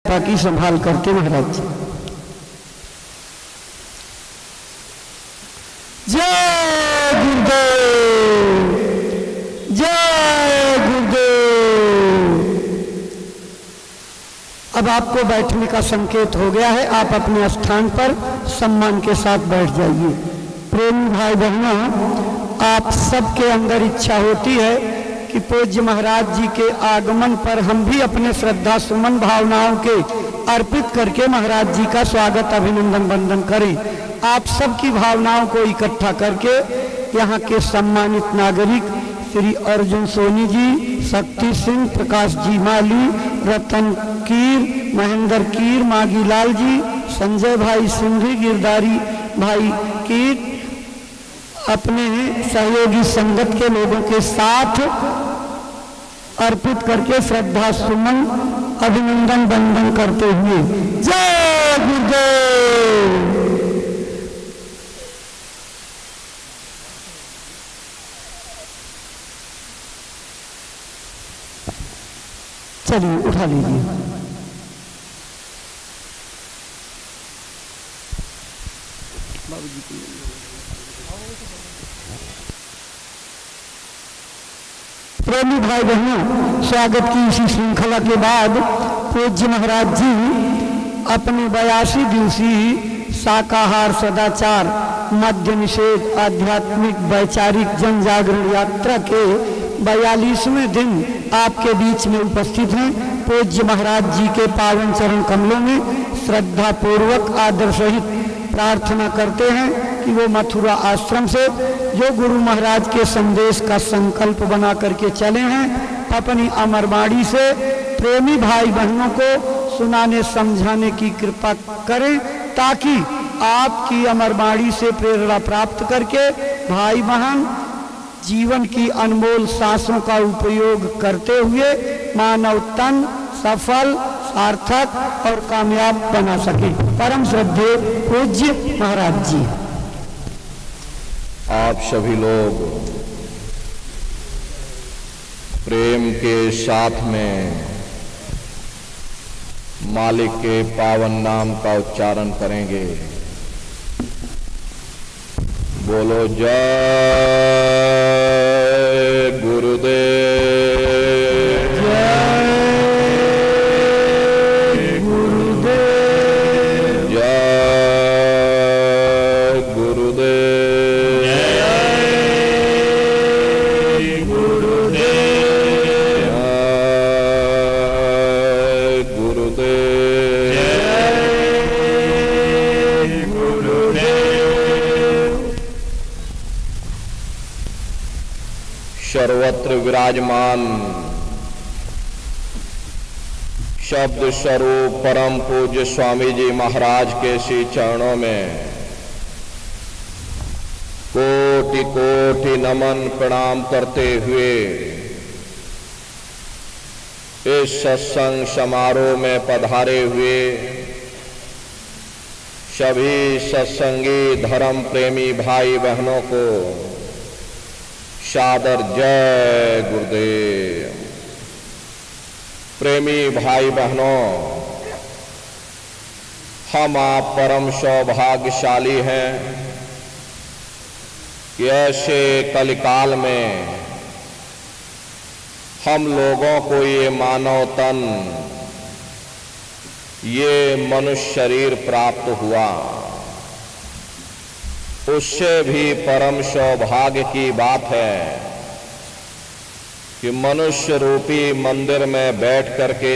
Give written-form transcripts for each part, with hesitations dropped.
ताकि संभाल करके महाराज जी। जय गुरुदेव, जय गुरुदेव। अब आपको बैठने का संकेत हो गया है, आप अपने स्थान पर सम्मान के साथ बैठ जाइए। प्रेमी भाई बहनों, आप सबके अंदर इच्छा होती है कि पूज्य महाराज जी के आगमन पर हम भी अपने श्रद्धा सुमन भावनाओं के अर्पित करके महाराज जी का स्वागत अभिनंदन वंदन करें। आप सबकी भावनाओं को इकट्ठा करके यहाँ के सम्मानित नागरिक श्री अर्जुन सोनी जी, शक्ति सिंह, प्रकाश जी माली, रतन कीर, महेंद्र कीर, मागीलाल जी, संजय भाई सिंधी, गिरधारी भाई कीर, अपने सहयोगी संगत के लोगों के साथ अर्पित करके श्रद्धा सुमन अभिनंदन वंदन करते हुए जय गुरुदेव। चलिए उठा लीजिए। प्रेमी भाई बहनों, स्वागत की इसी श्रृंखला के बाद पूज्य महाराज जी अपने 82 दिवसीय शाकाहार सदाचार मद्य निषेध आध्यात्मिक वैचारिक जन जागरण यात्रा के 42वें दिन आपके बीच में उपस्थित हैं। पूज्य महाराज जी के पावन चरण कमलों में श्रद्धा पूर्वक आदर सहित प्रार्थना करते हैं कि वो मथुरा आश्रम से जो गुरु महाराज के संदेश का संकल्प बना करके चले हैं, अपनी अमरवाणी से प्रेमी भाई बहनों को सुनाने समझाने की कृपा करें, ताकि आपकी अमरवाणी से प्रेरणा प्राप्त करके भाई बहन जीवन की अनमोल सांसों का उपयोग करते हुए मानव तन सफल, सार्थक और कामयाब बना सके। परम श्रद्धेय पूज्य महाराज जी। आप सभी लोग प्रेम के साथ में मालिक के पावन नाम का उच्चारण करेंगे। बोलो जय गुरुदेव, जय गुरुदेव, जय गुरुदेव, जय गुरुदेव, जय गुरुदेव, जय गुरुदेव। सर्वत्र विराजमान शब्द स्वरूप परम पूज्य स्वामी जी महाराज के श्री चरणों में कोटि कोटि नमन प्रणाम करते हुए इस सत्संग समारोह में पधारे हुए सभी सत्संगी धर्म प्रेमी भाई बहनों को सादर जय गुरुदेव। प्रेमी भाई बहनों, हम आप परम सौभाग्यशाली हैं कि ऐसे कलिकाल में हम लोगों को ये मानव तन, ये मनुष्य शरीर प्राप्त हुआ। उससे भी परम सौभाग्य की बात है कि मनुष्य रूपी मंदिर में बैठ करके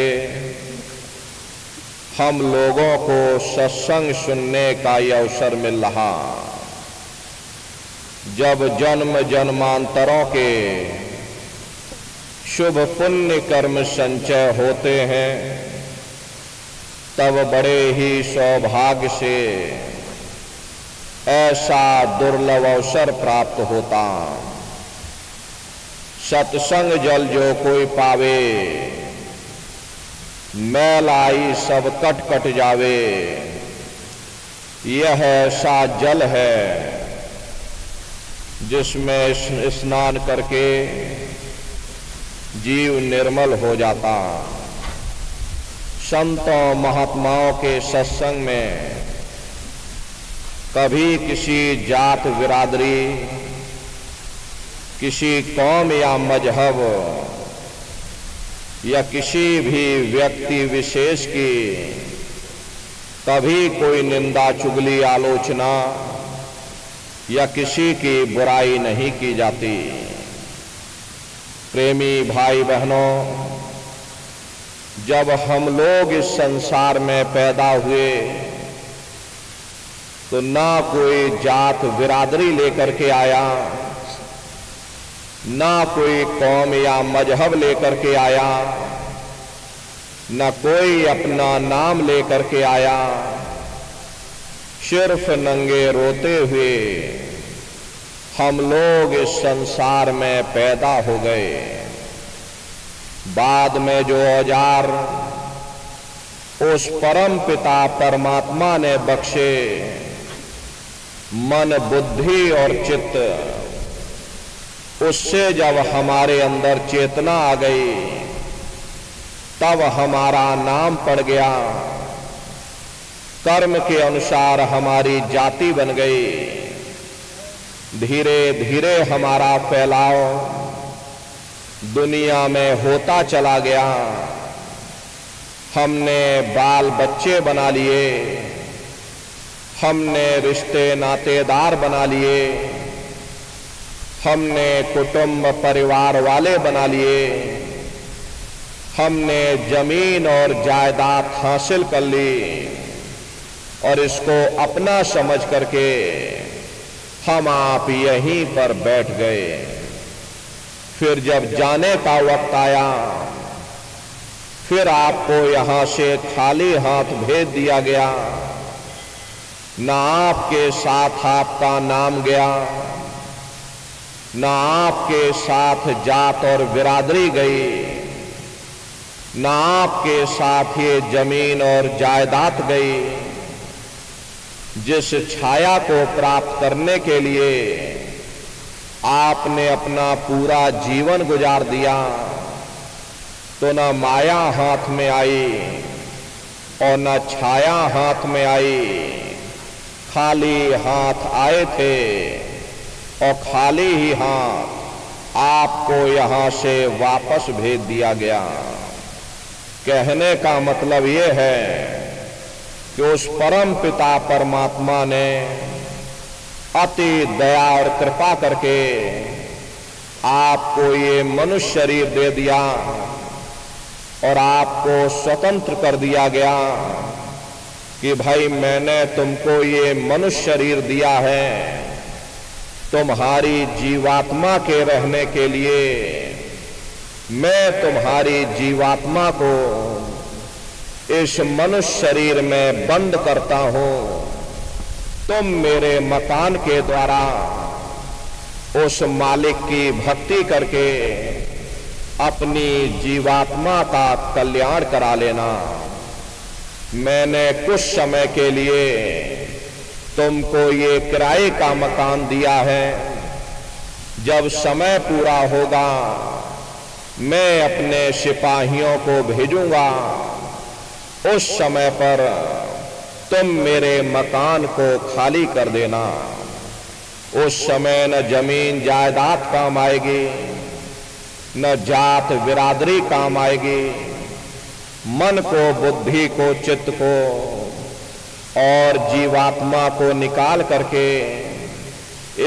हम लोगों को सत्संग सुनने का ये अवसर मिल रहा। जब जन्म जन्मांतरों के शुभ पुण्य कर्म संचय होते हैं, तब बड़े ही सौभाग्य से ऐसा दुर्लभ अवसर प्राप्त होता। सत्संग जल जो कोई पावे, मैल आई सब कट कट जावे। यह ऐसा जल है जिसमें स्नान करके जीव निर्मल हो जाता। संतों महात्माओं के सत्संग में कभी किसी जात बिरादरी, किसी कौम या मजहब या किसी भी व्यक्ति विशेष की कभी कोई निंदा, चुगली, आलोचना या किसी की बुराई नहीं की जाती। प्रेमी भाई बहनों, जब हम लोग इस संसार में पैदा हुए तो ना कोई जात बिरादरी लेकर के आया, ना कोई कौम या मजहब लेकर के आया, न कोई अपना नाम लेकर के आया। सिर्फ नंगे रोते हुए हम लोग इस संसार में पैदा हो गए। बाद में जो औजार उस परम पिता परमात्मा ने बख्शे, मन, बुद्धि और चित्त, उससे जब हमारे अंदर चेतना आ गई तब हमारा नाम पड़ गया। कर्म के अनुसार हमारी जाति बन गई। धीरे धीरे हमारा फैलाव दुनिया में होता चला गया। हमने बाल बच्चे बना लिए, हमने रिश्ते नातेदार बना लिए, हमने कुटुंब परिवार वाले बना लिए, हमने जमीन और जायदाद हासिल कर ली और इसको अपना समझ करके हम आप यहीं पर बैठ गए। फिर जब जाने का वक्त आया, फिर आपको यहां से खाली हाथ भेज दिया गया। ना आपके साथ आपका नाम गया, ना आपके साथ जात और बिरादरी गई, ना आपके साथ ये जमीन और जायदाद गई। जिस छाया को प्राप्त करने के लिए आपने अपना पूरा जीवन गुजार दिया, तो न माया हाथ में आई और न छाया हाथ में आई। खाली हाथ आए थे और खाली ही हाथ आपको यहां से वापस भेज दिया गया। कहने का मतलब ये है कि उस परम पिता परमात्मा ने अति दया और कृपा करके आपको ये मनुष्य शरीर दे दिया और आपको स्वतंत्र कर दिया गया कि भाई मैंने तुमको ये मनुष्य शरीर दिया है तुम्हारी जीवात्मा के रहने के लिए। मैं तुम्हारी जीवात्मा को इस मनुष्य शरीर में बंद करता हूं। तुम मेरे मकान के द्वारा उस मालिक की भक्ति करके अपनी जीवात्मा का कल्याण करा लेना। मैंने कुछ समय के लिए तुमको ये किराए का मकान दिया है। जब समय पूरा होगा मैं अपने सिपाहियों को भेजूंगा। उस समय पर तुम मेरे मकान को खाली कर देना। उस समय न जमीन जायदाद काम आएगी, न जात बिरादरी काम आएगी। मन को, बुद्धि को, चित्त को और जीवात्मा को निकाल करके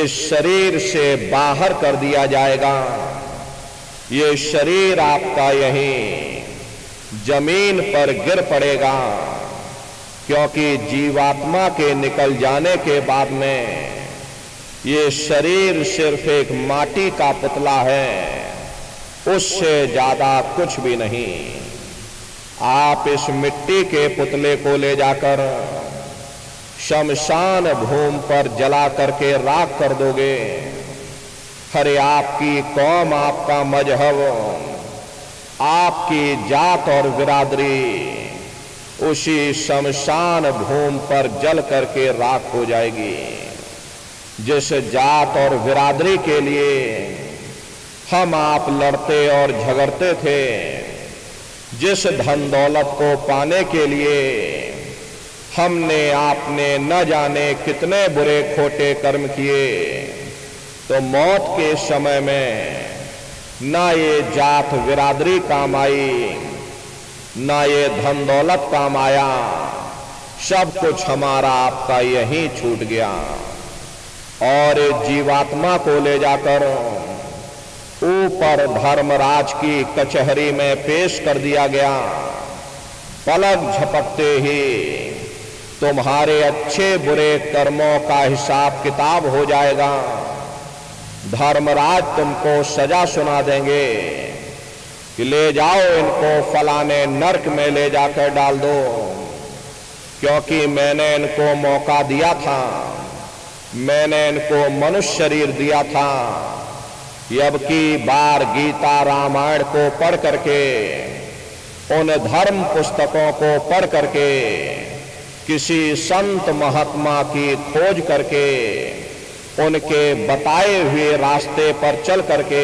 इस शरीर से बाहर कर दिया जाएगा। ये शरीर आपका यहीं जमीन पर गिर पड़ेगा, क्योंकि जीवात्मा के निकल जाने के बाद में ये शरीर सिर्फ एक माटी का पुतला है, उससे ज्यादा कुछ भी नहीं। आप इस मिट्टी के पुतले को ले जाकर शमशान भूमि पर जला करके राख कर दोगे। अरे आपकी कौम, आपका मजहब, आपकी जात और बिरादरी उसी शमशान भूमि पर जल करके राख हो जाएगी। जिस जात और बिरादरी के लिए हम आप लड़ते और झगड़ते थे, जिस धन दौलत को पाने के लिए हमने आपने न जाने कितने बुरे खोटे कर्म किए, तो मौत के समय में ना ये जात बिरादरी काम आई, ना ये धन दौलत काम आया, सब कुछ हमारा आपका यहीं छूट गया और जीवात्मा को ले जाकर ऊपर धर्मराज की कचहरी में पेश कर दिया गया। पलक झपकते ही तुम्हारे अच्छे बुरे कर्मों का हिसाब किताब हो जाएगा। धर्मराज तुमको सजा सुना देंगे कि ले जाओ इनको फलाने नरक में ले जाकर डाल दो, क्योंकि मैंने इनको मौका दिया था, मैंने इनको मनुष्य शरीर दिया था। अब की बार गीता रामायण को पढ़ करके, उन धर्म पुस्तकों को पढ़ करके, किसी संत महात्मा की खोज करके, उनके बताए हुए रास्ते पर चल करके,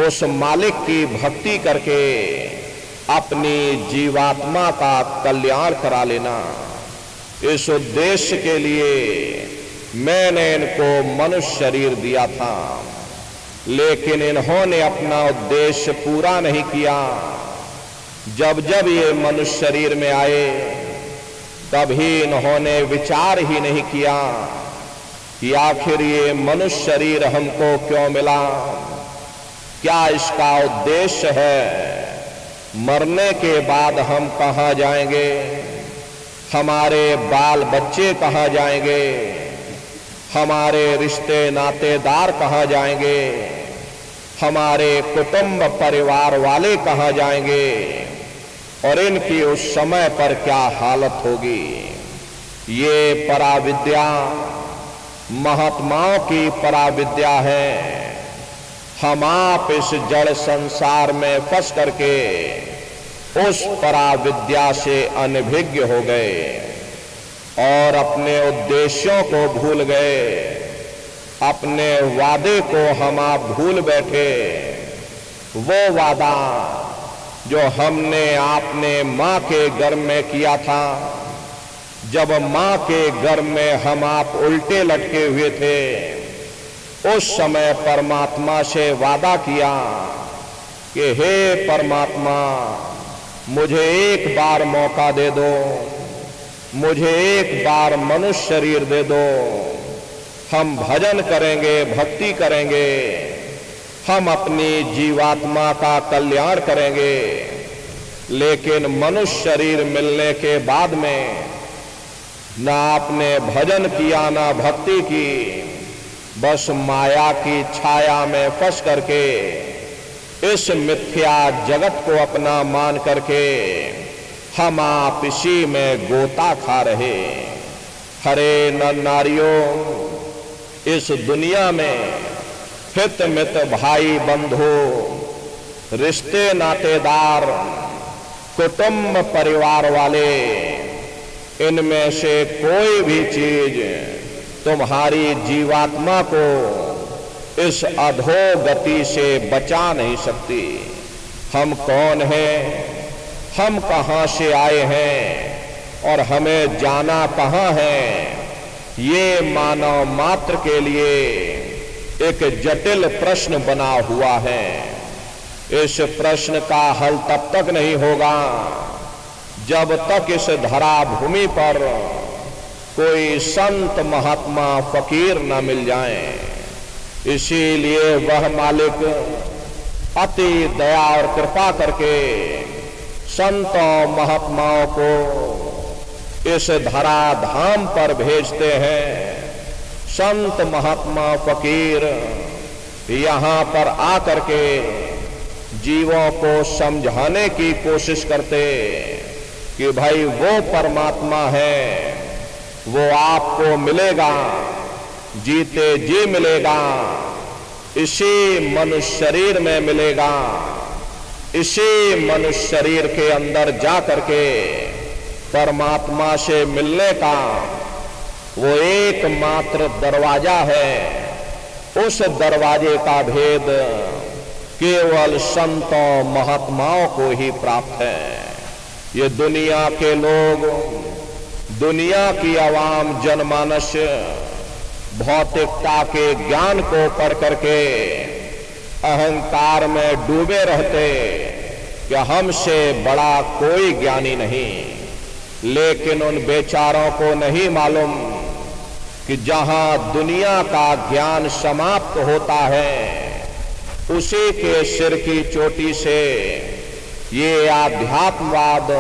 उस मालिक की भक्ति करके अपनी जीवात्मा का कल्याण करा लेना। इस उद्देश्य के लिए मैंने इनको मनुष्य शरीर दिया था, लेकिन इन्होंने अपना उद्देश्य पूरा नहीं किया। जब जब ये मनुष्य शरीर में आए, कभी इन्होंने विचार ही नहीं किया कि आखिर ये मनुष्य शरीर हमको क्यों मिला, क्या इसका उद्देश्य है, मरने के बाद हम कहाँ जाएंगे, हमारे बाल बच्चे कहाँ जाएंगे, हमारे रिश्ते नातेदार कहाँ जाएंगे, हमारे कुटुंब परिवार वाले कहाँ जाएंगे, और इनकी उस समय पर क्या हालत होगी। ये पराविद्या महात्माओं की पराविद्या है। हम आप इस जड़ संसार में फंस करके उस पराविद्या से अनभिज्ञ हो गए और अपने उद्देश्यों को भूल गए, अपने वादे को हम आप भूल बैठे। वो वादा जो हमने आपने माँ के गर्भ में किया था, जब माँ के गर्भ में हम आप उल्टे लटके हुए थे, उस समय परमात्मा से वादा किया कि हे परमात्मा, मुझे एक बार मौका दे दो, मुझे एक बार मनुष्य शरीर दे दो, हम भजन करेंगे, भक्ति करेंगे, हम अपनी जीवात्मा का कल्याण करेंगे। लेकिन मनुष्य शरीर मिलने के बाद में ना आपने भजन किया, ना भक्ति की, बस माया की छाया में फंस करके इस मिथ्या जगत को अपना मान करके हम आप इसी में गोता खा रहे। हरे नर नारियों, इस दुनिया में हित मित भाई बंधु, रिश्ते नातेदार, कुटुंब परिवार वाले, इनमें से कोई भी चीज तुम्हारी जीवात्मा को इस अधोगति से बचा नहीं सकती। हम कौन हैं, हम कहाँ से आए हैं और हमें जाना कहाँ है, ये मानव मात्र के लिए एक जटिल प्रश्न बना हुआ है। इस प्रश्न का हल तब तक नहीं होगा जब तक इस धरा भूमि पर कोई संत महात्मा फकीर न मिल जाए। इसीलिए वह मालिक अति दया और कृपा करके संतों महात्माओं को इस धरा धाम पर भेजते हैं। संत महात्मा फकीर यहाँ पर आकर के जीवों को समझाने की कोशिश करते कि भाई वो परमात्मा है, वो आपको मिलेगा, जीते जी मिलेगा, इसी मनुष्य शरीर में मिलेगा। इसी मनुष्य शरीर के अंदर जा करके परमात्मा से मिलने का वो एकमात्र दरवाजा है। उस दरवाजे का भेद केवल संतों महात्माओं को ही प्राप्त है। ये दुनिया के लोग, दुनिया की आवाम जनमानस भौतिकता के ज्ञान को पढ़ करके अहंकार में डूबे रहते कि हमसे बड़ा कोई ज्ञानी नहीं। लेकिन उन बेचारों को नहीं मालूम कि जहां दुनिया का ज्ञान समाप्त होता है, उसी के सिर की चोटी से ये आध्यात्मवाद,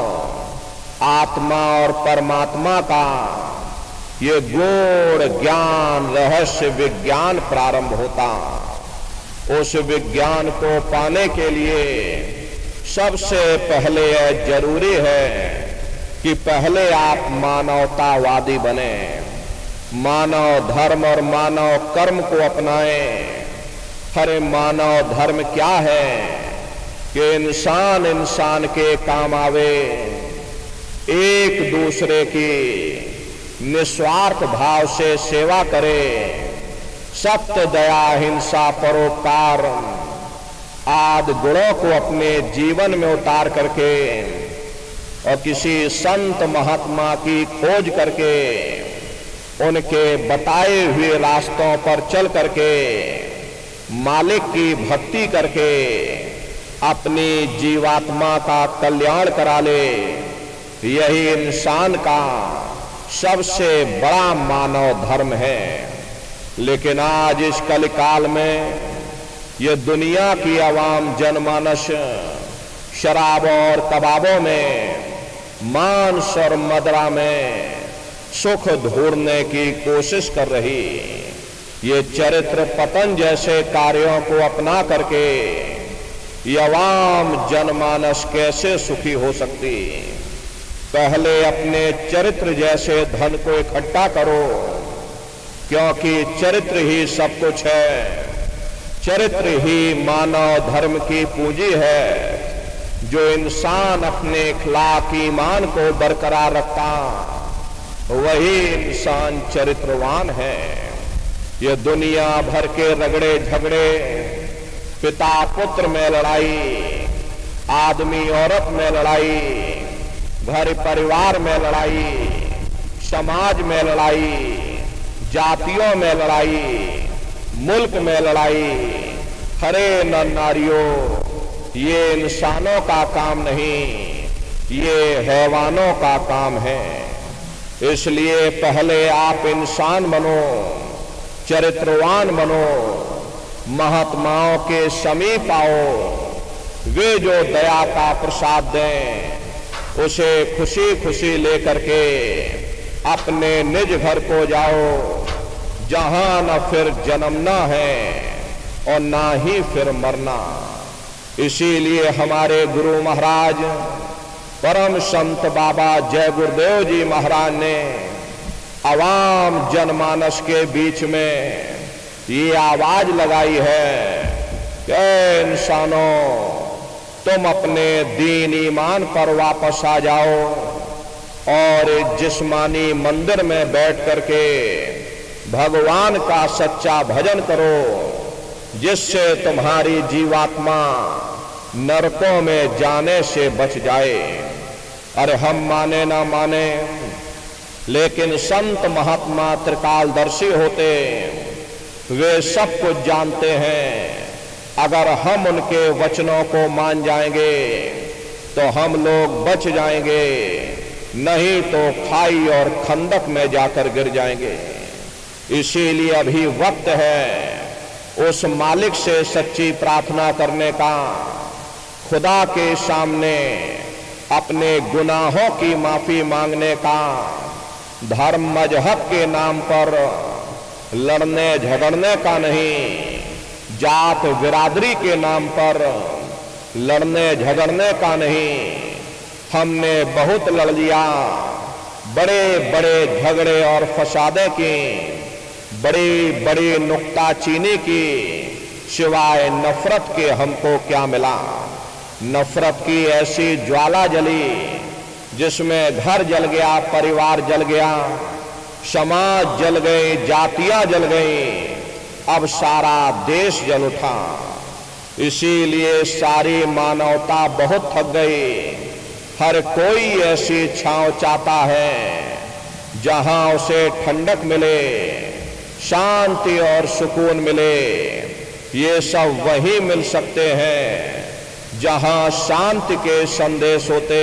आत्मा और परमात्मा का ये गूढ़ ज्ञान, रहस्य विज्ञान प्रारंभ होता। उस विज्ञान को पाने के लिए सबसे पहले यह जरूरी है कि पहले आप मानवतावादी बने, मानव धर्म और मानव कर्म को अपनाएं। अरे मानव धर्म क्या है कि इंसान इंसान के काम आवे, एक दूसरे की निस्वार्थ भाव से सेवा करे, सत्य, दया, हिंसा, परोपकार आदि गुणों को अपने जीवन में उतार करके और किसी संत महात्मा की खोज करके उनके बताए हुए रास्तों पर चल करके मालिक की भक्ति करके अपनी जीवात्मा का कल्याण करा ले, यही इंसान का सबसे बड़ा मानव धर्म है। लेकिन आज इस कलिकाल में ये दुनिया की आवाम जनमानस शराब और कबाबों में, मांस और मदिरा में सुख ढूंढने की कोशिश कर रही। ये चरित्र पतन जैसे कार्यों को अपना करके ये आवाम जनमानस कैसे सुखी हो सकती? पहले अपने चरित्र जैसे धन को इकट्ठा करो, क्योंकि चरित्र ही सब कुछ है। चरित्र ही मानव धर्म की पूंजी है। जो इंसान अपने इखलाक ईमान को बरकरार रखता, वही इंसान चरित्रवान है। ये दुनिया भर के रगड़े झगड़े, पिता पुत्र में लड़ाई, आदमी औरत में लड़ाई, घर परिवार में लड़ाई, समाज में लड़ाई, जातियों में लड़ाई, मुल्क में लड़ाई, हरे नर नारियों, ये इंसानों का काम नहीं, ये हैवानों का काम है। इसलिए पहले आप इंसान बनो, चरित्रवान बनो, महात्माओं के समीप आओ। वे जो दया का प्रसाद दें, उसे खुशी खुशी लेकर के अपने निज घर को जाओ, जहां न फिर जन्मना है और ना ही फिर मरना। इसीलिए हमारे गुरु महाराज परम संत बाबा जय गुरुदेव जी महाराज ने आवाम जनमानस के बीच में ये आवाज लगाई है कि इंसानों, तुम अपने दीन ईमान पर वापस आ जाओ और जिस्मानी मंदिर में बैठ करके भगवान का सच्चा भजन करो, जिससे तुम्हारी जीवात्मा नरकों में जाने से बच जाए। अरे हम माने ना माने, लेकिन संत महात्मा त्रिकालदर्शी होते, वे सब कुछ जानते हैं। अगर हम उनके वचनों को मान जाएंगे तो हम लोग बच जाएंगे, नहीं तो खाई और खंदक में जाकर गिर जाएंगे। इसीलिए अभी वक्त है उस मालिक से सच्ची प्रार्थना करने का, खुदा के सामने अपने गुनाहों की माफी मांगने का, धर्म मजहब के नाम पर लड़ने झगड़ने का नहीं, जात बिरादरी के नाम पर लड़ने झगड़ने का नहीं। हमने बहुत लड़ लिया, बड़े बड़े झगड़े और फसादे की, बड़ी बड़ी नुक्ताचीनी की, सिवाय नफरत के हमको क्या मिला? नफरत की ऐसी ज्वाला जली जिसमें घर जल गया, परिवार जल गया, समाज जल गई, जातियां जल गई, अब सारा देश जल उठा। इसीलिए सारी मानवता बहुत थक गई। हर कोई ऐसी छांव चाहता है जहां उसे ठंडक मिले, शांति और सुकून मिले। ये सब वही मिल सकते हैं जहां शांति के संदेश होते,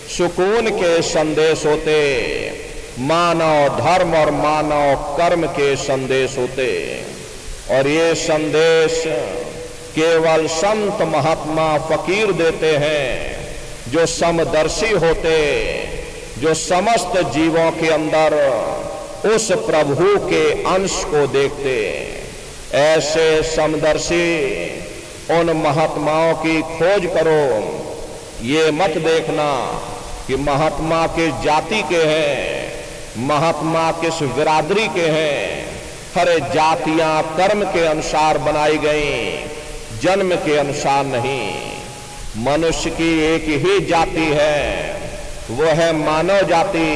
सुकून के संदेश होते, मानव धर्म और मानव कर्म के संदेश होते। और ये संदेश केवल संत महात्मा फकीर देते हैं जो समदर्शी होते, जो समस्त जीवों के अंदर उस प्रभु के अंश को देखते। ऐसे समदर्शी उन महात्माओं की खोज करो। ये मत देखना कि महात्मा किस जाति के हैं, महात्मा किस बिरादरी के हैं। हर जातियां कर्म के अनुसार बनाई गई, जन्म के अनुसार नहीं। मनुष्य की एक ही जाति है, वो है मानव जाति।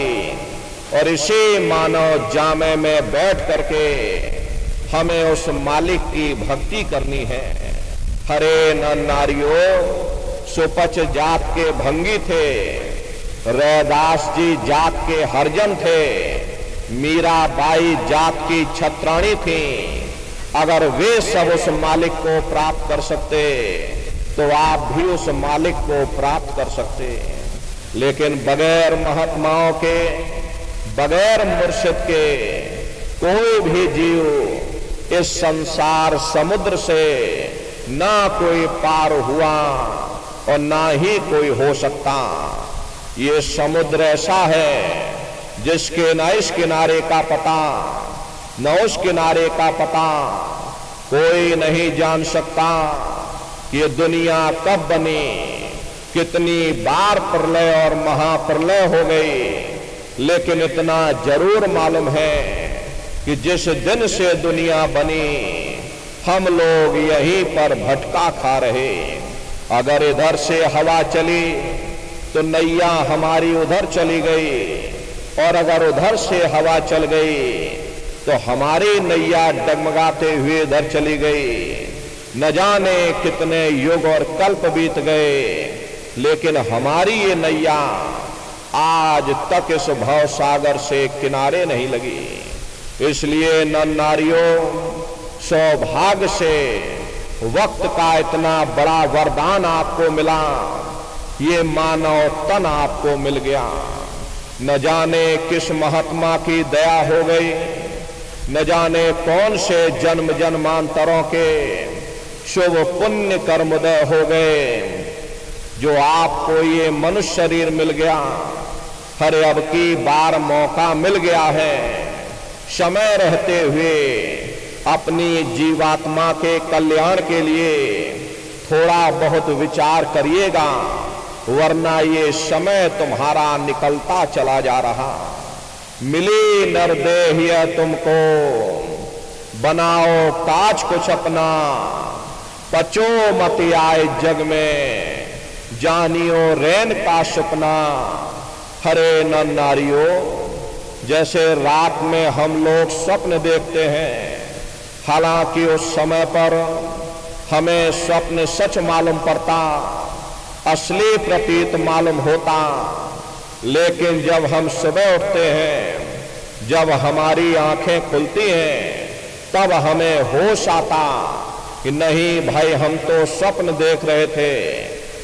और इसी मानव जामे में बैठ करके हमें उस मालिक की भक्ति करनी है। हरे नर नारियों सुपच जात के भंगी थे, रैदास जी जात के हरजन थे, मीराबाई जात की छत्राणी थी। अगर वे सब उस मालिक को प्राप्त कर सकते तो आप भी उस मालिक को प्राप्त कर सकते। लेकिन बगैर महात्माओं के, बगैर मुर्शिद के कोई भी जीव इस संसार समुद्र से ना कोई पार हुआ और ना ही कोई हो सकता। ये समुद्र ऐसा है जिसके न इस किनारे का पता न उस किनारे का पता। कोई नहीं जान सकता ये दुनिया कब बनी, कितनी बार प्रलय और महाप्रलय हो गई। लेकिन इतना जरूर मालूम है कि जिस दिन से दुनिया बनी हम लोग यहीं पर भटका खा रहे। अगर इधर से हवा चली तो नैया हमारी उधर चली गई, और अगर उधर से हवा चल गई तो हमारी नैया डगमगाते हुए इधर चली गई। न जाने कितने युग और कल्प बीत गए, लेकिन हमारी ये नैया आज तक इस भव सागर से किनारे नहीं लगी। इसलिए नर नारियों, सौभाग्य से वक्त का इतना बड़ा वरदान आपको मिला, ये मानव तन आपको मिल गया। न जाने किस महात्मा की दया हो गई, न जाने कौन से जन्म जन्मांतरों के शुभ पुण्य कर्मोदय हो गए जो आपको ये मनुष्य शरीर मिल गया। हर अब की बार मौका मिल गया है, समय रहते हुए अपनी जीवात्मा के कल्याण के लिए थोड़ा बहुत विचार करिएगा, वरना ये समय तुम्हारा निकलता चला जा रहा। मिली नरदेह तुमको, बनाओ काज कुछ अपना, पचो मत आए जग में, जानियो रैन का सपना। हरे नर नारियों, जैसे रात में हम लोग स्वप्न देखते हैं, हालांकि उस समय पर हमें स्वप्न सच मालूम पड़ता, असली प्रतीत मालूम होता। लेकिन जब हम सुबह उठते हैं, जब हमारी आंखें खुलती हैं, तब हमें होश आता कि नहीं भाई, हम तो स्वप्न देख रहे थे,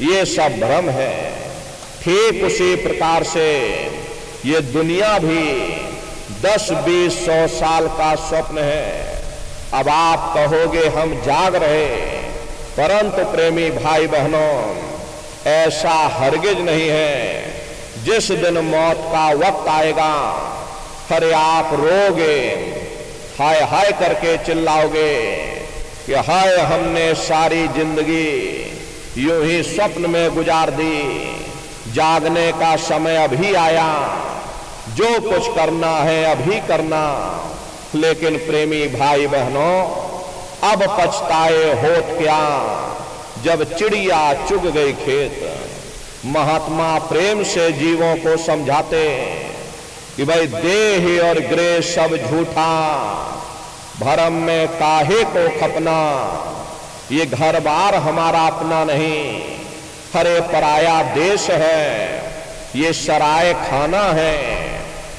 ये सब भ्रम है। ठीक उसी प्रकार से ये दुनिया भी 10, 20, 100 साल का स्वप्न है। अब आप कहोगे हम जाग रहे, परंतु प्रेमी भाई बहनों, ऐसा हरगिज नहीं है। जिस दिन मौत का वक्त आएगा, अरे आप रोगे, हाय हाय करके चिल्लाओगे कि हाय, हमने सारी जिंदगी यूं ही स्वप्न में गुजार दी, जागने का समय अभी आया, जो कुछ करना है अभी करना। लेकिन प्रेमी भाई बहनों, अब पछताए होत क्या, जब चिड़िया चुग गई खेत। महात्मा प्रेम से जीवों को समझाते कि भाई देह और ग्रह सब झूठा, भरम में काहे को खपना, ये घर बार हमारा अपना नहीं, हरे पराया देश है। ये सराय खाना है,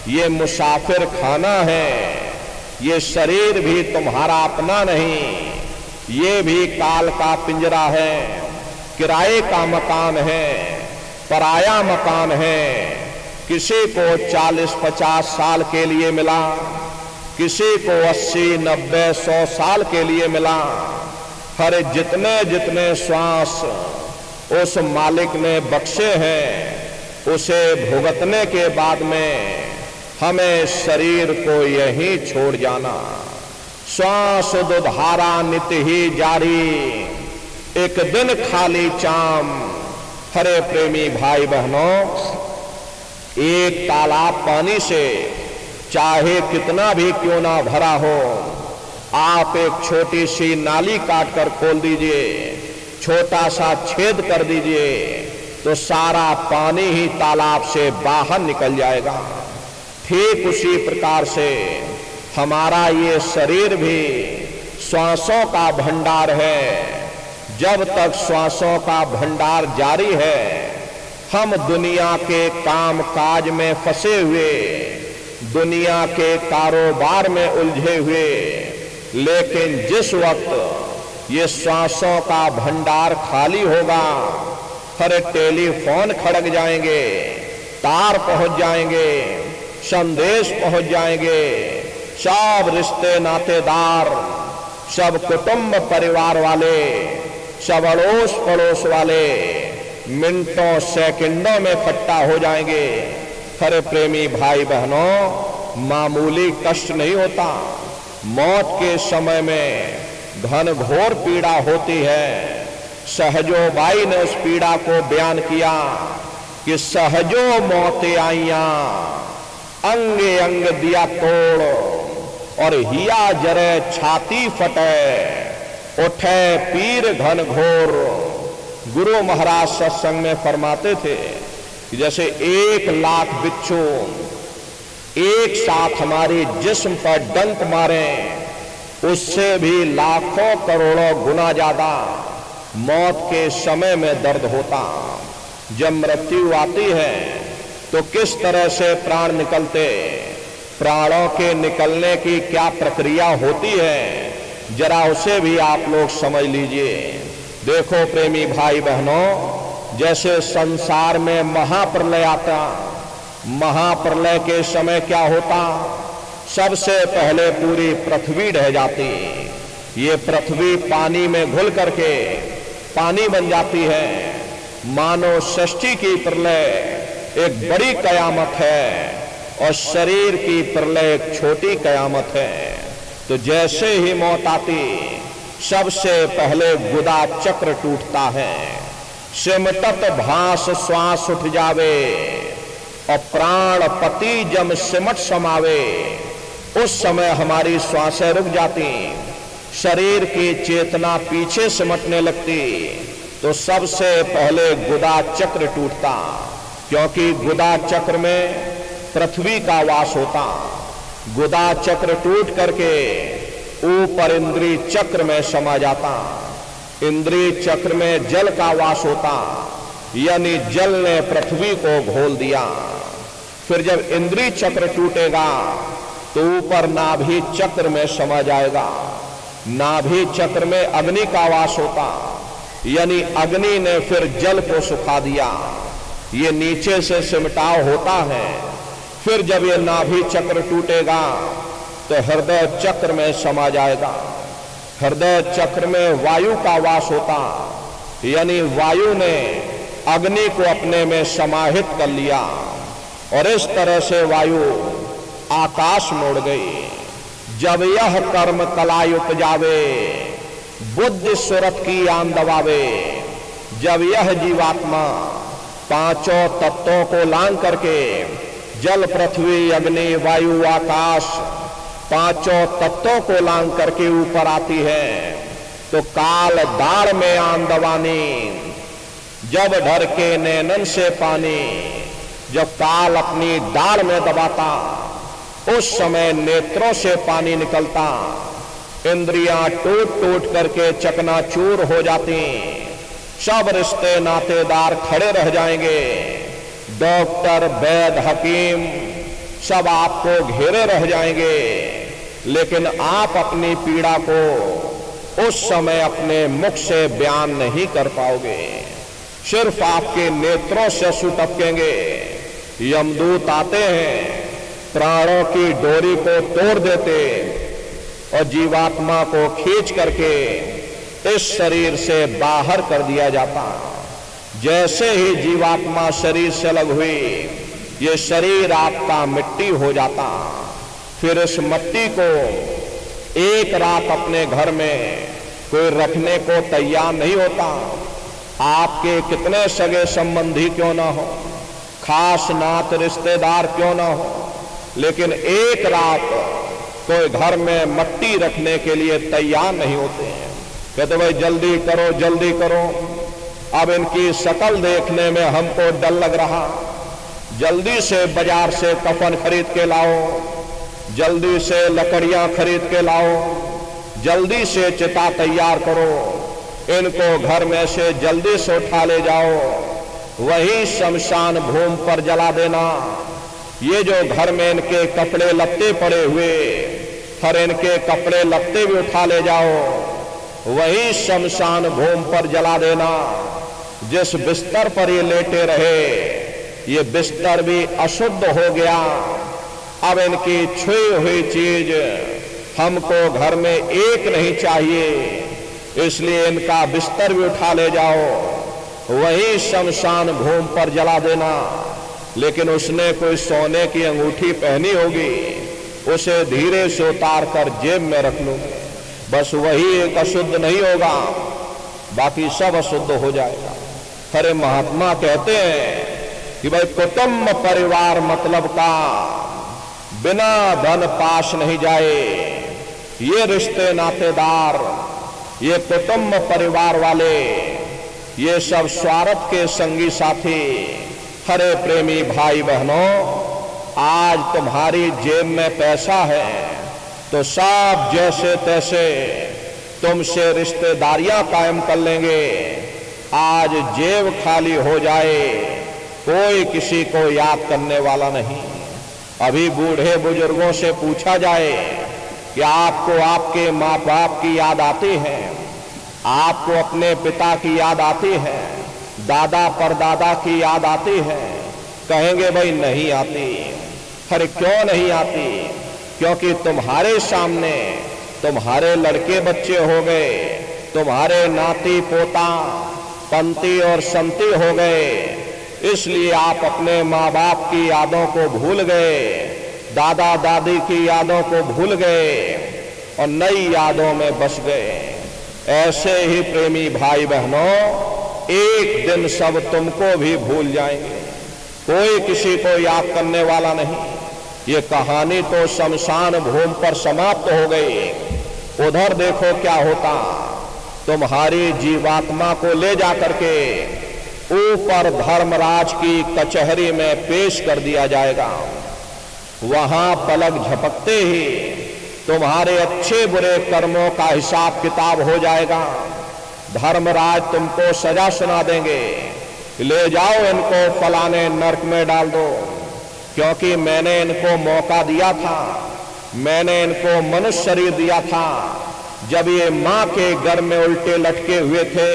ये मुसाफिर खाना है। ये शरीर भी तुम्हारा अपना नहीं, ये भी काल का पिंजरा है। किराए का मकान है, पराया मकान है। किसी को 40-50 साल के लिए मिला, किसी को 80-90-100 साल के लिए मिला। हर जितने जितने श्वास उस मालिक ने बख्शे हैं, उसे भुगतने के बाद में हमें शरीर को यहीं छोड़ जाना। श्वास दुधारा नित्य ही जारी, एक दिन खाली चाम। हरे प्रेमी भाई बहनों, एक तालाब पानी से चाहे कितना भी क्यों ना भरा हो, आप एक छोटी सी नाली काट कर खोल दीजिए, छोटा सा छेद कर दीजिए, तो सारा पानी ही तालाब से बाहर निकल जाएगा। ठीक उसी प्रकार से हमारा ये शरीर भी श्वासों का भंडार है। जब तक श्वासों का भंडार जारी है, हम दुनिया के काम काज में फंसे हुए, दुनिया के कारोबार में उलझे हुए, लेकिन जिस वक्त ये श्वासों का भंडार खाली होगा, हर टेलीफोन खड़क जाएंगे, तार पहुंच जाएंगे, संदेश पहुंच जाएंगे। सब रिश्ते नातेदार, सब कुटुंब परिवार वाले, सब अड़ोस पड़ोस वाले मिनटों सेकंडों में इकट्ठा हो जाएंगे। हरे प्रेमी भाई बहनों, मामूली कष्ट नहीं होता। मौत के समय में घन घोर पीड़ा होती है। सहजो बाई ने उस पीड़ा को बयान किया कि सहजो मौतें आईया, अंगे अंग दिया तोड़, और हिया जरे छाती फटे, उठे पीर घन घोर। गुरु महाराज सत्संग में फरमाते थे कि जैसे 1 लाख बिच्छू एक साथ हमारे जिस्म पर डंक मारे, उससे भी लाखों करोड़ों गुना ज्यादा मौत के समय में दर्द होता। जब मृत्यु आती है तो किस तरह से प्राण निकलते, प्राणों के निकलने की क्या प्रक्रिया होती है, जरा उसे भी आप लोग समझ लीजिए। देखो प्रेमी भाई बहनों, जैसे संसार में महाप्रलय आता, महाप्रलय के समय क्या होता, सबसे पहले पूरी पृथ्वी ढह जाती। ये पृथ्वी पानी में घुल करके पानी बन जाती है। मानव सृष्टि की प्रलय एक बड़ी कयामत है और शरीर की प्रलय एक छोटी कयामत है। तो जैसे ही मौत आती, सबसे पहले गुदा चक्र टूटता है। सिमटत भास श्वास उठ जावे, और प्राण पति जम सिमट समावे। उस समय हमारी श्वासें रुक जाती, शरीर की चेतना पीछे सिमटने लगती। तो सबसे पहले गुदा चक्र टूटता, क्योंकि गुदा चक्र में पृथ्वी का वास होता। गुदा चक्र टूट करके ऊपर इंद्रिय चक्र में समा जाता। इंद्रिय चक्र में जल का वास होता, यानी जल ने पृथ्वी को घोल दिया। फिर जब इंद्रिय चक्र टूटेगा तो ऊपर नाभि चक्र में समा जाएगा। नाभि चक्र में अग्नि का वास होता, यानी अग्नि ने फिर जल को सुखा दिया। ये नीचे से सिमटाव होता है। फिर जब ये नाभि चक्र टूटेगा तो हृदय चक्र में समा जाएगा। हृदय चक्र में वायु का वास होता, यानी वायु ने अग्नि को अपने में समाहित कर लिया, और इस तरह से वायु आकाश में उड़ गई। जब यह कर्म कलाई उपजावे, बुद्धि सुरत की आन दबावे। जब यह जीवात्मा पांचों तत्वों को लांग करके जल पृथ्वी अग्नि वायु आकाश पांचों तत्वों को लांग करके ऊपर आती है, तो काल दाड़ में आन दबानी। जब ढर के नैनन से पानी, जब काल अपनी दाढ़ में दबाता, उस समय नेत्रों से पानी निकलता। इंद्रियां टूट टूट करके चकनाचूर हो जाती, सब रिश्ते नातेदार खड़े रह जाएंगे, डॉक्टर वैद्य हकीम सब आपको घेरे रह जाएंगे, लेकिन आप अपनी पीड़ा को उस समय अपने मुख से बयान नहीं कर पाओगे, सिर्फ आपके नेत्रों से आंसू टपकेंगे। यमदूत आते हैं, प्राणों की डोरी को तोड़ देते और जीवात्मा को खींच करके इस शरीर से बाहर कर दिया जाता। जैसे ही जीवात्मा शरीर से अलग हुई, ये शरीर आपका मिट्टी हो जाता। फिर इस मिट्टी को एक रात अपने घर में कोई रखने को तैयार नहीं होता। आपके कितने सगे संबंधी क्यों ना हो, खास नात रिश्तेदार क्यों ना हो, लेकिन एक रात कोई घर में मिट्टी रखने के लिए तैयार नहीं होते हैं। कहते भाई जल्दी करो जल्दी करो, अब इनकी शक्ल देखने में हमको डर लग रहा, जल्दी से बाजार से कफन खरीद के लाओ, जल्दी से लकड़ियां खरीद के लाओ, जल्दी से चिता तैयार करो, इनको घर में से जल्दी से उठा ले जाओ, वही शमशान भूमि पर जला देना। ये जो घर में इनके कपड़े लत्ते पड़े हुए, हर इनके कपड़े लत्ते भी उठा ले जाओ, वही शमशान भूमि पर जला देना। जिस बिस्तर पर ये लेटे रहे, ये बिस्तर भी अशुद्ध हो गया। अब इनकी छुई हुई चीज हमको घर में एक नहीं चाहिए, इसलिए इनका बिस्तर भी उठा ले जाओ, वही शमशान भूमि पर जला देना। लेकिन उसने कोई सोने की अंगूठी पहनी होगी, उसे धीरे से उतार कर जेब में रख लूंगे, बस वही एक अशुद्ध नहीं होगा, बाकी सब अशुद्ध हो जाएगा। अरे महात्मा कहते हैं कि भाई कुटुंब परिवार मतलब का बिना धन पास नहीं जाए। ये रिश्ते नातेदार, ये कुटुंब परिवार वाले, ये सब स्वार्थ के संगी साथी। हरे प्रेमी भाई बहनों, आज तुम्हारी जेब में पैसा है तो सब जैसे तैसे तुमसे रिश्तेदारियां कायम कर लेंगे। आज जेब खाली हो जाए, कोई किसी को याद करने वाला नहीं। अभी बूढ़े बुजुर्गों से पूछा जाए कि आपको आपके माँ बाप की याद आती है, आपको अपने पिता की याद आती है, दादा परदादा की याद आती है, कहेंगे भाई नहीं आती। अरे क्यों नहीं आती? क्योंकि तुम्हारे सामने तुम्हारे लड़के बच्चे हो गए, तुम्हारे नाती पोता पंती और संती हो गए, इसलिए आप अपने माँ बाप की यादों को भूल गए, दादा दादी की यादों को भूल गए और नई यादों में बस गए। ऐसे ही प्रेमी भाई बहनों, एक दिन सब तुमको भी भूल जाएंगे, कोई किसी को याद करने वाला नहीं। ये कहानी तो शमशान भूमि पर समाप्त हो गई। उधर देखो क्या होता, तुम्हारी जीवात्मा को ले जाकर के ऊपर धर्मराज की कचहरी में पेश कर दिया जाएगा। वहां पलक झपकते ही तुम्हारे अच्छे बुरे कर्मों का हिसाब किताब हो जाएगा। धर्मराज तुमको सजा सुना देंगे, ले जाओ इनको फलाने नरक में डाल दो, क्योंकि मैंने इनको मौका दिया था, मैंने इनको मनुष्य शरीर दिया था। जब ये मां के गर्भ में उल्टे लटके हुए थे,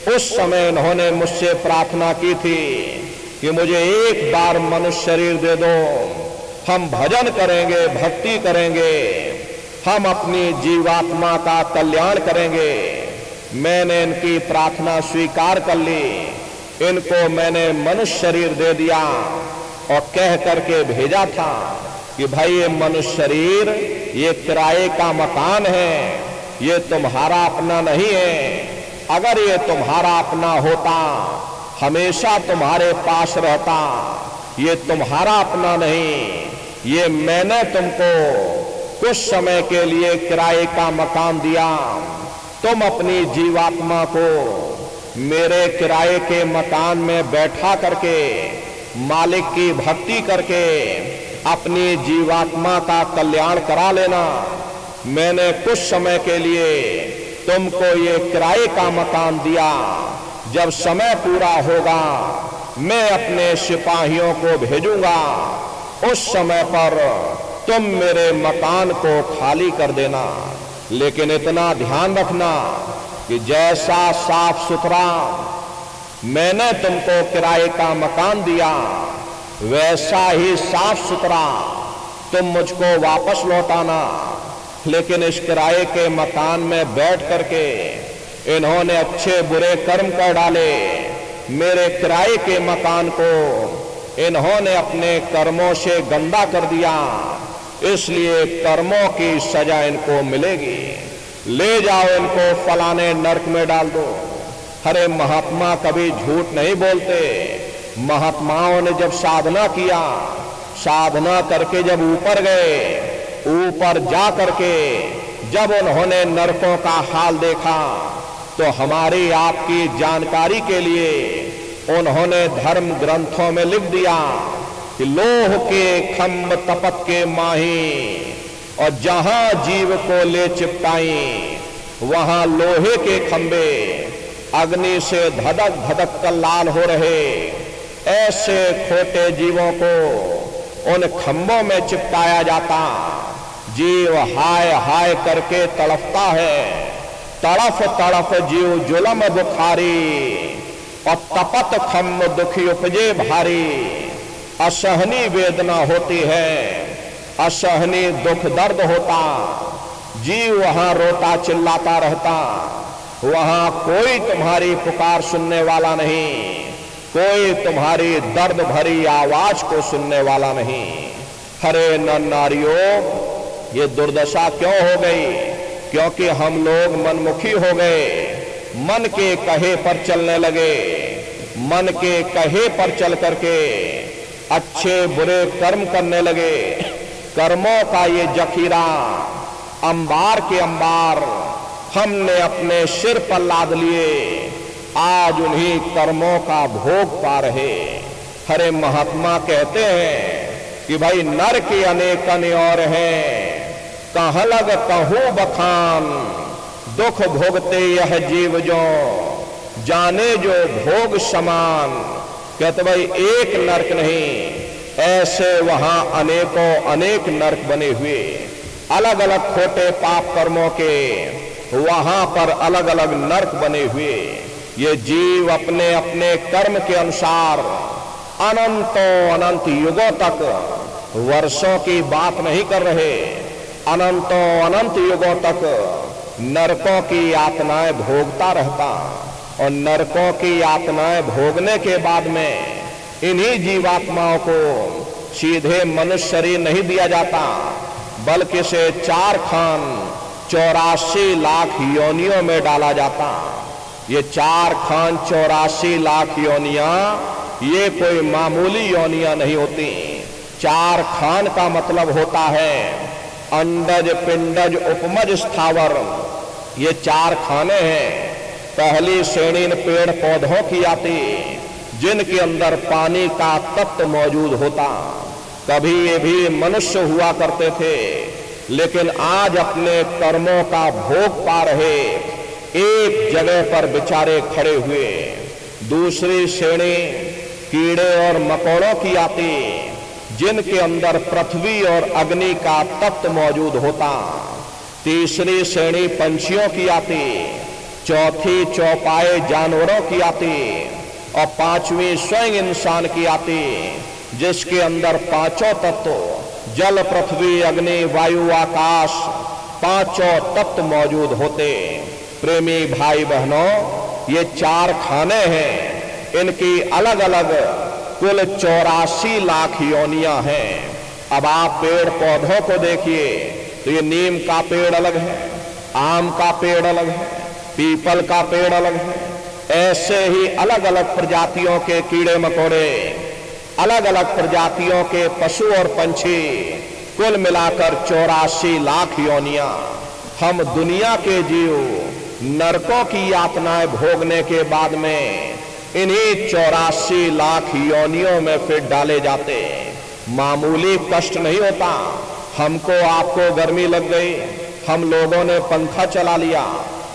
उस समय इन्होंने मुझसे प्रार्थना की थी कि मुझे एक बार मनुष्य शरीर दे दो, हम भजन करेंगे, भक्ति करेंगे, हम अपनी जीवात्मा का कल्याण करेंगे। मैंने इनकी प्रार्थना स्वीकार कर ली, इनको मैंने मनुष्य शरीर दे दिया और कह करके भेजा था कि भाई ये मनुष्य शरीर ये किराए का मकान है, ये तुम्हारा अपना नहीं है। अगर ये तुम्हारा अपना होता, हमेशा तुम्हारे पास रहता, ये तुम्हारा अपना नहीं, ये मैंने तुमको कुछ समय के लिए किराए का मकान दिया, तुम अपनी जीवात्मा को मेरे किराए के मकान में बैठा करके मालिक की भक्ति करके अपनी जीवात्मा का कल्याण करा लेना। मैंने कुछ समय के लिए तुमको ये किराए का मकान दिया। जब समय पूरा होगा मैं अपने सिपाहियों को भेजूंगा, उस समय पर तुम मेरे मकान को खाली कर देना। लेकिन इतना ध्यान रखना कि जैसा साफ सुथरा मैंने तुमको किराए का मकान दिया, वैसा ही साफ सुथरा तुम मुझको वापस लौटाना। लेकिन इस किराए के मकान में बैठ करके इन्होंने अच्छे बुरे कर्म कर डाले। मेरे किराए के मकान को इन्होंने अपने कर्मों से गंदा कर दिया, इसलिए कर्मों की सजा इनको मिलेगी। ले जाओ इनको फलाने नरक में डाल दो। अरे महात्मा कभी झूठ नहीं बोलते। महात्माओं ने जब साधना किया, साधना करके जब ऊपर गए, ऊपर जा करके जब उन्होंने नरकों का हाल देखा, तो हमारी आपकी जानकारी के लिए उन्होंने धर्म ग्रंथों में लिख दिया कि लोह के खम्भ तपत के माही, और जहां जीव को ले चिपटाई वहां लोहे के खंबे अग्नि से धधक धधक कर लाल हो रहे। ऐसे खोटे जीवों को उन खंभों में चिपटाया जाता। जीव हाय हाय करके तड़फता है। तड़फ तड़फ जीव जुलम बुखारी, और तपत खम्भ दुखी उपजे भारी। असहनी वेदना होती है, असहनी दुख दर्द होता। जीव वहां रोता चिल्लाता रहता। वहां कोई तुम्हारी पुकार सुनने वाला नहीं, कोई तुम्हारी दर्द भरी आवाज को सुनने वाला नहीं। हरे नर नारियों, ये दुर्दशा क्यों हो गई? क्योंकि हम लोग मनमुखी हो गए, मन के कहे पर चलने लगे। मन के कहे पर चल करके अच्छे बुरे कर्म करने लगे। कर्मों का ये जखीरा अंबार के अंबार हमने अपने सिर पर लाद लिए। आज उन्हीं कर्मों का भोग पा रहे। हरे महात्मा कहते हैं कि भाई नर के अनेक और हैं, कहाँ लग कहूं बखान। दुख भोगते यह जीव जो जाने जो भोग समान। कहते भाई एक नरक नहीं, ऐसे वहां अनेकों अनेक नरक बने हुए। अलग अलग खोटे पाप कर्मों के वहां पर अलग अलग नरक बने हुए। ये जीव अपने अपने कर्म के अनुसार अनंतों अनंत युगों तक, वर्षों की बात नहीं कर रहे, अनंतों अनंत युगों तक नरकों की यातनाएं भोगता रहता। और नरकों की यातनाएं भोगने के बाद में इन्हीं जीवात्माओं को सीधे मनुष्य शरीर नहीं दिया जाता, बल्कि से 4 खान 84 लाख योनियों में डाला जाता। ये 4 खान 84 लाख योनियां ये कोई मामूली योनियां नहीं होती। 4 खान का मतलब होता है अंडज पिंडज उपमज स्थावर। ये 4 खाने हैं। पहली श्रेणी पेड़ पौधों की आती, जिनके अंदर पानी का तत्व मौजूद होता। कभी ये भी मनुष्य हुआ करते थे, लेकिन आज अपने कर्मों का भोग पा रहे एक जगह पर बेचारे खड़े हुए। दूसरी श्रेणी कीड़े और मकोड़ों की आती, जिनके अंदर पृथ्वी और अग्नि का तत्व मौजूद होता। तीसरी श्रेणी पंछियों की आती, चौथी चौपाए जानवरों की आती, और 5वीं स्वयं इंसान की आती, जिसके अंदर 5 तत्व जल पृथ्वी अग्नि वायु आकाश 5 तत्व मौजूद होते। प्रेमी भाई बहनों, ये 4 खाने हैं। इनकी अलग अलग कुल 84 लाख योनियां हैं। अब आप पेड़ पौधों को देखिए तो ये नीम का पेड़ अलग है, आम का पेड़ अलग है, पीपल का पेड़ अलग है। ऐसे ही अलग अलग प्रजातियों के कीड़े मकोड़े, अलग अलग प्रजातियों के पशु और पंछी, कुल मिलाकर 84 लाख योनियां। हम दुनिया के जीव नरकों की यातनाएं भोगने के बाद में इन्हीं 84 लाख योनियों में फिर डाले जाते। मामूली कष्ट नहीं होता। हमको आपको गर्मी लग गई, हम लोगों ने पंखा चला लिया,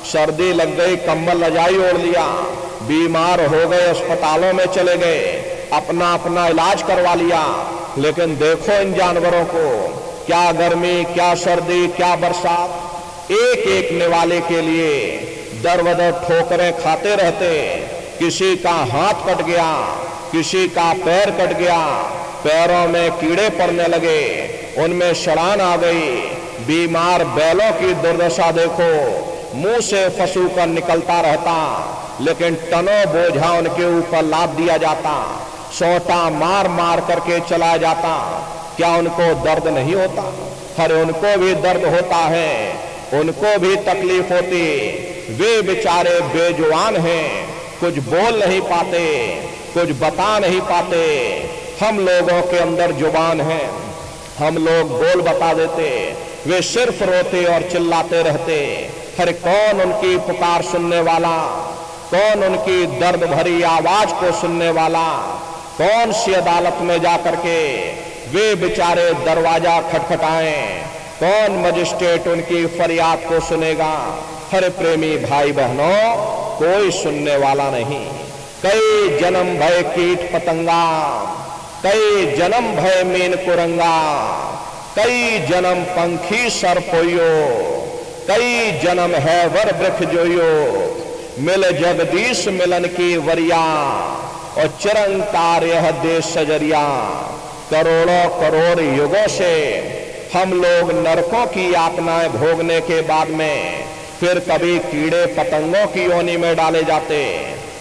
सर्दी लग गई कंबल रजाई ओढ़ लिया, बीमार हो गए अस्पतालों में चले गए, अपना अपना इलाज करवा लिया। लेकिन देखो इन जानवरों को, क्या गर्मी, क्या सर्दी, क्या बरसात, एक एक निवाले के लिए दर बदर ठोकरें खाते रहते। किसी का हाथ कट गया, किसी का पैर कट गया, पैरों में कीड़े पड़ने लगे, उनमें शरान आ गई। बीमार बैलों की दुर्दशा देखो, मुंह से फंसू कर निकलता रहता, लेकिन टनों बोझा उनके ऊपर लाद दिया जाता, सोटा मार मार करके चला जाता। क्या उनको दर्द नहीं होता? अरे उनको भी दर्द होता है, उनको भी तकलीफ होती। वे बेचारे बेजुबान हैं, कुछ बोल नहीं पाते, कुछ बता नहीं पाते। हम लोगों के अंदर जुबान है, हम लोग बोल बता देते, वे सिर्फ रोते और चिल्लाते रहते। हर कौन उनकी पुकार सुनने वाला, कौन उनकी दर्द भरी आवाज को सुनने वाला, कौन सी अदालत में जाकर के वे बेचारे दरवाजा खटखटाएं, कौन मजिस्ट्रेट उनकी फरियाद को सुनेगा? हर प्रेमी भाई बहनों, कोई सुनने वाला नहीं। कई जन्म भय कीट पतंगा, कई जन्म भय मीन कुरंगा, कई जन्म पंखी सरपोयो, कई जन्म है वर वृक्ष जोयो। मिल जगदीश मिलन की वरिया, और चिरंकार यह देश सजरिया। करोड़ों करोड़ युगों से हम लोग नरकों की यातनाएं भोगने के बाद में फिर कभी कीड़े पतंगों की योनि में डाले जाते,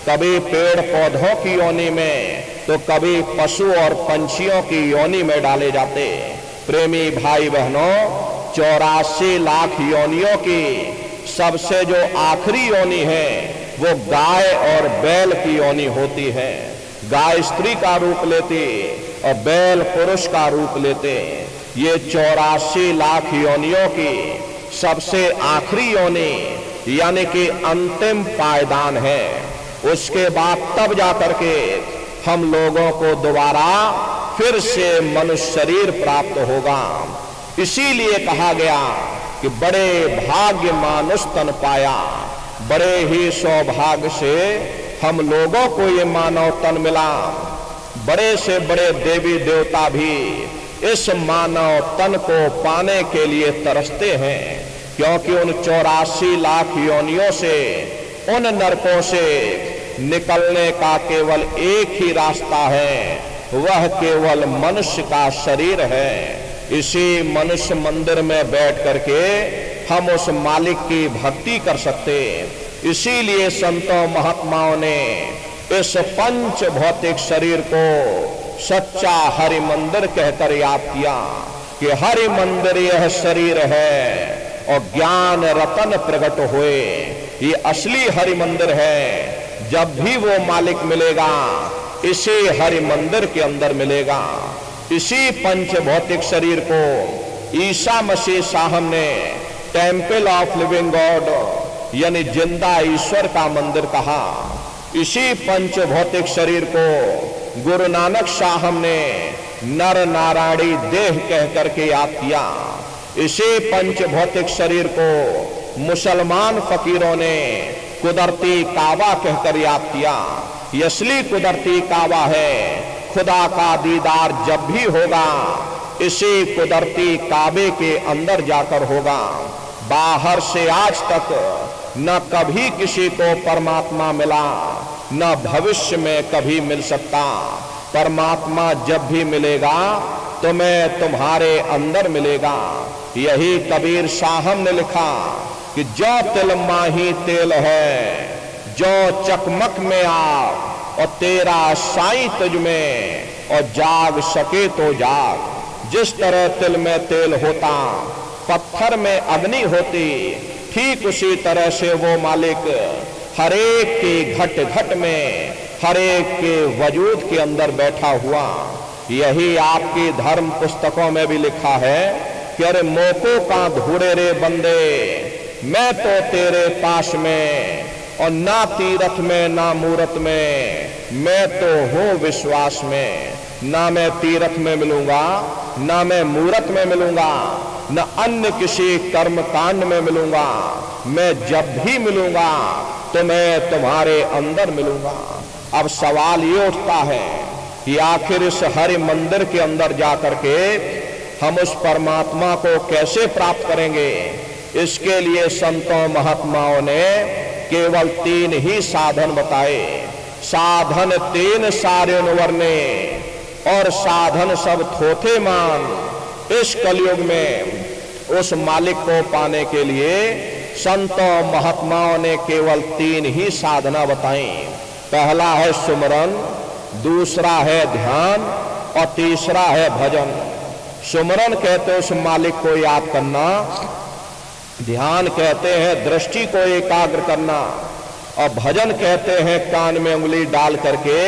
कभी पेड़ पौधों की योनि में, तो कभी पशु और पंछियों की योनि में डाले जाते। प्रेमी भाई बहनों, 84 लाख योनियों की सबसे जो आखिरी योनि है वो गाय और बैल की योनि होती है। गाय स्त्री का रूप लेती और बैल पुरुष का रूप लेते। ये 84 लाख योनियों की सबसे आखिरी योनि यानी कि अंतिम पायदान है। उसके बाद तब जाकर के हम लोगों को दोबारा फिर से मनुष्य शरीर प्राप्त होगा। इसीलिए कहा गया कि बड़े भाग्य मानुष तन पाया, बड़े ही सौभाग्य से हम लोगों को ये मानव तन मिला। बड़े से बड़े देवी देवता भी इस मानव तन को पाने के लिए तरसते हैं, क्योंकि उन 84 लाख योनियों से, उन नरकों से निकलने का केवल एक ही रास्ता है, वह केवल मनुष्य का शरीर है। इसी मनुष्य मंदिर में बैठ करके हम उस मालिक की भक्ति कर सकते। इसीलिए संतों महात्माओं ने इस पंच भौतिक शरीर को सच्चा हरि मंदिर कहकर याद किया कि हरि मंदिर यह शरीर है और ज्ञान रतन प्रकट हुए। ये असली हरि मंदिर है। जब भी वो मालिक मिलेगा इसी हरि मंदिर के अंदर मिलेगा। इसी पंच भौतिक शरीर को ईसा मसीह साहब ने टेम्पल ऑफ लिविंग गॉड यानी जिंदा ईश्वर का मंदिर कहा। इसी पंच भौतिक शरीर को गुरु नानक साहब ने नर नारायणी देह कह करके याद किया। इसी पंच भौतिक शरीर को मुसलमान फकीरों ने कुदरती काबा कहकर याद किया। ये असली कुदरती काबा है। खुदा का दीदार जब भी होगा इसी कुदरती काबे के अंदर जाकर होगा। बाहर से आज तक न कभी किसी को परमात्मा मिला, न भविष्य में कभी मिल सकता। परमात्मा जब भी मिलेगा तो मैं तुम्हारे अंदर मिलेगा। यही कबीर साहब ने लिखा कि जो तिल माही तेल है, जो चकमक में आ और तेरा साईं तुझ में, और जाग सके तो जाग। जिस तरह तिल में तेल होता, पत्थर में अग्नि होती, ठीक उसी तरह से वो मालिक हरेक के घट घट में, हरेक के वजूद के अंदर बैठा हुआ। यही आपकी धर्म पुस्तकों में भी लिखा है कि अरे मोको का धूड़े रे बंदे, मैं तो तेरे पास में, और ना तीरथ में ना मूरत में, मैं तो हूँ विश्वास में। ना मैं तीर्थ में मिलूंगा, ना मैं मूरत में मिलूंगा, न अन्य किसी कर्म कांड में मिलूंगा। मैं जब भी मिलूंगा तो मैं तुम्हारे अंदर मिलूंगा। अब सवाल ये उठता है कि आखिर इस हरि मंदिर के अंदर जाकर के हम उस परमात्मा को कैसे प्राप्त करेंगे? इसके लिए संतों महात्माओं ने केवल 3 ही साधन बताए। साधन 3 सारे वर्णे और साधन सब थोथे मान। इस कलयुग में उस मालिक को पाने के लिए संतों महात्माओं ने केवल 3 ही साधना बताई। पहला है सुमरन, दूसरा है ध्यान और तीसरा है भजन। सुमरन कहते हैं उस मालिक को याद करना, ध्यान कहते हैं दृष्टि को एकाग्र करना, और भजन कहते हैं कान में उंगली डाल करके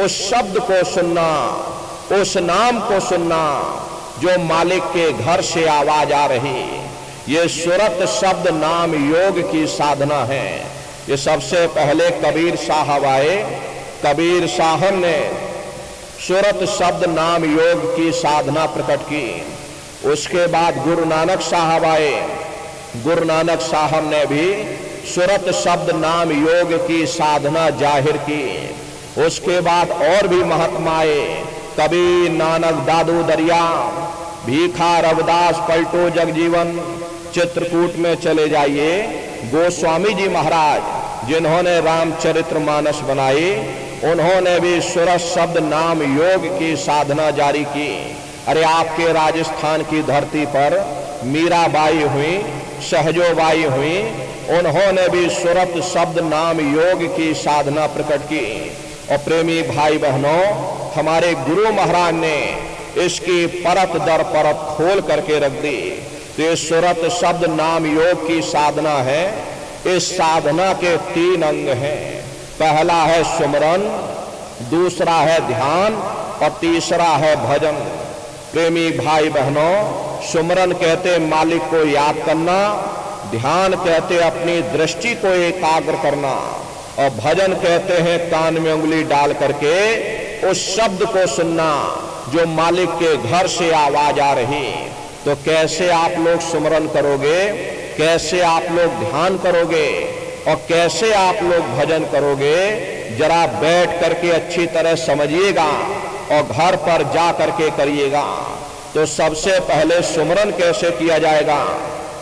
उस शब्द को सुनना, उस नाम को सुनना जो मालिक के घर से आवाज आ रही। ये सुरत शब्द नाम योग की साधना है। ये सबसे पहले कबीर साहब आए। कबीर साहब ने सुरत शब्द नाम योग की साधना प्रकट की। उसके बाद गुरु नानक साहब आए। गुरु नानक साहब ने भी सुरत शब्द नाम योग की साधना जाहिर की। उसके बाद और भी महात्मा आए, कबीर, नानक, दादू दरिया, भीखा, रविदास, पलटो जगजीवन। चित्रकूट में चले जाइए, गोस्वामी जी महाराज जिन्होंने रामचरितमानस बनाई, उन्होंने भी सुरत शब्द नाम योग की साधना जारी की। अरे आपके राजस्थान की धरती पर मीराबाई हुई, सहजोबाई हुई, उन्होंने भी सुरत शब्द नाम योग की साधना प्रकट की। और प्रेमी भाई बहनों, हमारे गुरु महाराज ने इसकी परत दर परत खोल करके रख दी। तो ये सुरत शब्द नाम योग की साधना है। इस साधना के 3 अंग हैं। पहला है सुमरन, दूसरा है ध्यान और तीसरा है भजन। प्रेमी भाई बहनों, सुमरन कहते मालिक को याद करना, ध्यान कहते अपनी दृष्टि को एकाग्र करना, और भजन कहते हैं कान में उंगली डाल करके उस शब्द को सुनना जो मालिक के घर से आवाज आ रही। तो कैसे आप लोग सुमरन करोगे, कैसे आप लोग ध्यान करोगे और कैसे आप लोग भजन करोगे? जरा बैठ करके अच्छी तरह समझिएगा और घर पर जा करके करिएगा। तो सबसे पहले सुमरन कैसे किया जाएगा?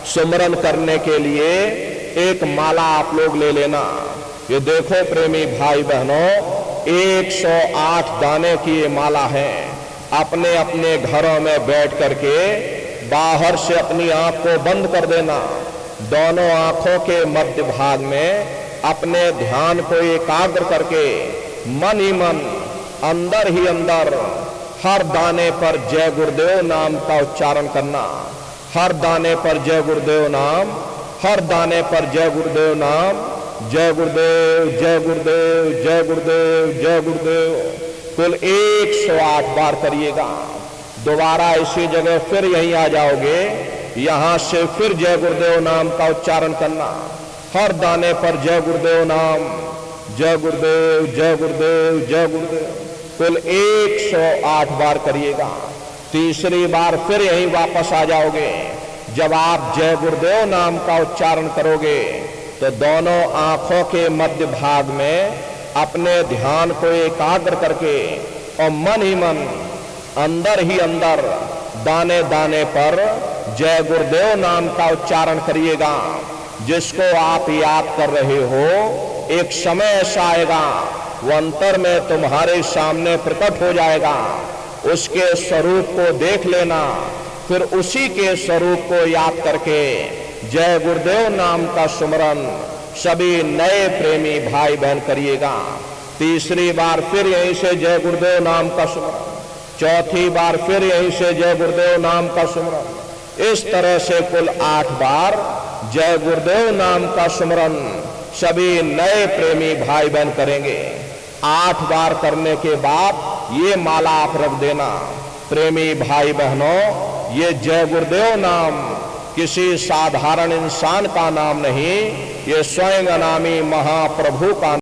सुमरन करने के लिए एक माला आप लोग ले लेना। ये देखो प्रेमी भाई बहनों, 108 दाने की ये माला है। अपने अपने घरों में बैठ करके बाहर से अपनी आंख को बंद कर देना। दोनों आंखों के मध्य भाग में अपने ध्यान को एकाग्र करके मन ही मन, अंदर ही अंदर हर दाने पर जय गुरुदेव नाम का उच्चारण करना। हर दाने पर जय गुरुदेव नाम, हर दाने पर जय गुरुदेव नाम, जय गुरुदेव, जय गुरुदेव, जय गुरुदेव, जय गुरुदेव। कुल 108 बार करिएगा। दोबारा इसी जगह फिर यहीं आ जाओगे, यहां से फिर जय गुरुदेव नाम का उच्चारण करना। हर दाने पर जय गुरुदेव नाम, जय गुरुदेव, जय गुरुदेव, जय गुरुदेव। कुल 108 बार करिएगा। तीसरी बार फिर यहीं वापस आ जाओगे। जब आप जय गुरुदेव नाम का उच्चारण करोगे तो दोनों आंखों के मध्य भाग में अपने ध्यान को एकाग्र करके और मन ही मन, अंदर ही अंदर, दाने दाने पर जय गुरुदेव नाम का उच्चारण करिएगा। जिसको आप याद कर रहे हो, एक समय ऐसा आएगा वो अंतर में तुम्हारे सामने प्रकट हो जाएगा। उसके स्वरूप को देख लेना, फिर उसी के स्वरूप को याद करके जय गुरुदेव नाम का सुमरन सभी नए प्रेमी भाई बहन करिएगा। तीसरी बार फिर यहीं से जय गुरुदेव नाम का सुमरन, चौथी बार फिर यहीं से जय गुरुदेव नाम का सुमरन। इस तरह से कुल 8 बार जय गुरुदेव नाम का सुमरन सभी नए प्रेमी भाई बहन करेंगे। 8 बार करने के बाद ये माला आप रख देना। प्रेमी भाई बहनों, ये जय गुरुदेव नाम किसी साधारण इंसान का नाम नहीं, ये स्वयं अनामी महाप्रभु का